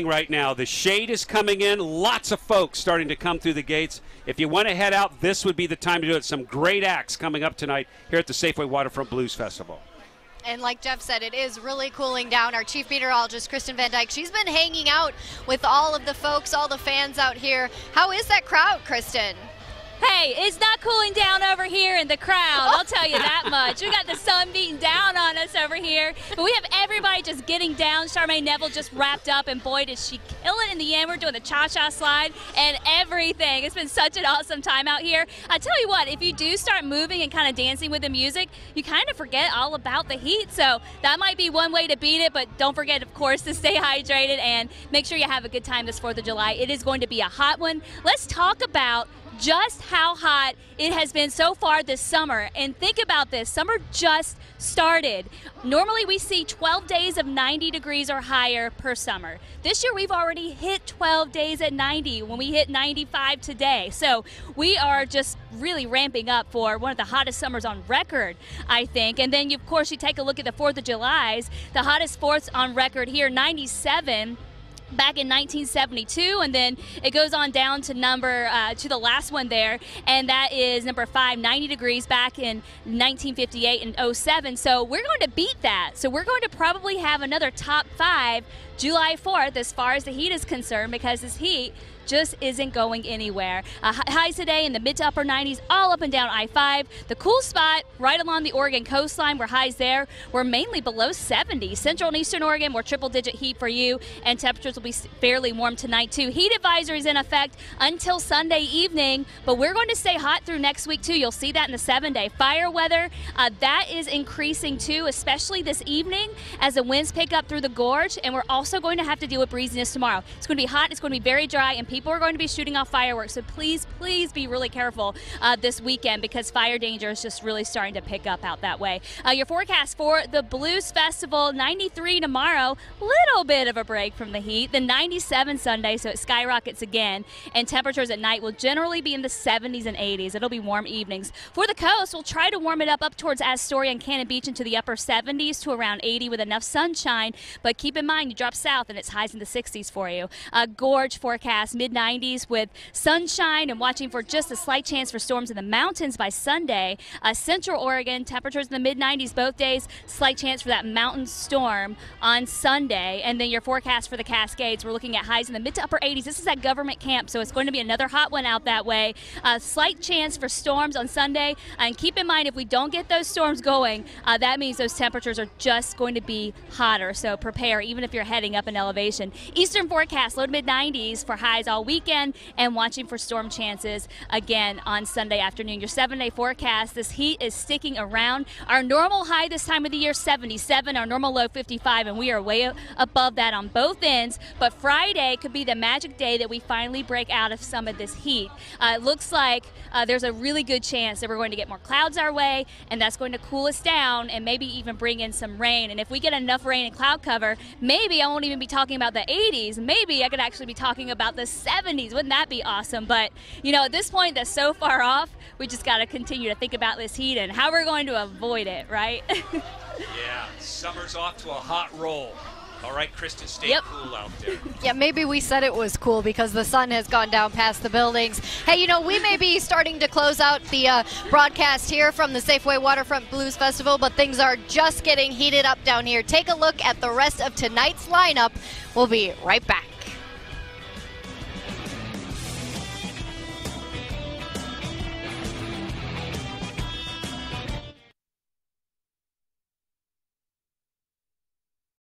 Right now, the shade is coming in. Lots of folks starting to come through the gates. If you want to head out, this would be the time to do it. Some great acts coming up tonight here at the Safeway Waterfront Blues Festival. And like Jeff said, it is really cooling down. Our chief meteorologist, Kristen Van Dyke, she's been hanging out with all of the folks, all the fans out here. How is that crowd, Kristen? Hey, it's not cooling down over here in the crowd, I'll tell you that much. We got the sun beating down on us over here, but we have everybody just getting down. Charmaine Neville just wrapped up, and boy, did she kill it in the end. We're doing the cha-cha slide and everything. It's been such an awesome time out here. I tell you what, if you do start moving and kind of dancing with the music, you kind of forget all about the heat, so that might be one way to beat it, but don't forget, of course, to stay hydrated and make sure you have a good time this 4th of July. It is going to be a hot one. Let's talk about just how hot it has been so far this summer. And think about this, summer just started. Normally we see 12 days of 90 degrees or higher per summer. This year we've already hit 12 days at 90 when we hit 95 today. So we are just really ramping up for one of the hottest summers on record, I think. And then of course you take a look at the 4th of July's, the hottest 4th on record here, 97. Back in 1972, and then it goes on down to to the last one there, and that is number 5, 90 degrees back in 1958 and 07. So we're going to beat that. So we're going to probably have another top 5 July 4th as far as the heat is concerned, because this heat just isn't going anywhere. Highs today in the mid to upper 90s, all up and down I-5. The cool spot right along the Oregon coastline, where highs there were mainly below 70. Central and Eastern Oregon, more triple-digit heat for you, and temperatures will be fairly warm tonight too. Heat advisories in effect until Sunday evening, but we're going to stay hot through next week too. You'll see that in the 7-day. Fire weather, that is increasing too, especially this evening as the winds pick up through the gorge, and we're also going to have to deal with breeziness tomorrow. It's going to be hot, it's going to be very dry, and people are going to be shooting off fireworks, so please be really careful this weekend, because fire danger is just really starting to pick up out that way. Your forecast for the Blues Festival, 93 tomorrow, little bit of a break from the heat, then 97 Sunday, so it skyrockets again, and temperatures at night will generally be in the 70s and 80s. It'll be warm evenings. For the coast, we'll try to warm it up towards Astoria and Cannon Beach into the upper 70s to around 80 with enough sunshine, but keep in mind you drop south and it's highs in the 60s for you. Gorge forecast, mid-90s with sunshine, and watching for just a slight chance for storms in the mountains by Sunday. Central Oregon, temperatures in the mid-90s both days, slight chance for that mountain storm on Sunday. And then your forecast for the Cascades, we're looking at highs in the mid to upper 80s. This is at government camp, so it's going to be another hot one out that way. Slight chance for storms on Sunday, and keep in mind if we don't get those storms going, that means those temperatures are just going to be hotter, so prepare even if you're heading up in elevation. Eastern forecast, low to mid-90s for highs all weekend, and watching for storm chances again on Sunday afternoon. Your 7-day forecast, this heat is sticking around. Our normal high this time of the year, 77, our normal low, 55, and we are way above that on both ends. But Friday could be the magic day that we finally break out of some of this heat. It looks like there's a really good chance that we're going to get more clouds our way, and that's going to cool us down and maybe even bring in some rain. And if we get enough rain and cloud cover, maybe I won't even be talking about the 80s. Maybe I could actually be talking about the 70s. Wouldn't that be awesome? But, you know, at this point, that's so far off, we just got to continue to think about this heat and how we're going to avoid it, right? Yeah, summer's off to a hot roll. All right, Kristen, stay cool out there. Yeah, maybe we said it was cool because the sun has gone down past the buildings. Hey, you know, we may be starting to close out the broadcast here from the Safeway Waterfront Blues Festival, but things are just getting heated up down here. Take a look at the rest of tonight's lineup. We'll be right back.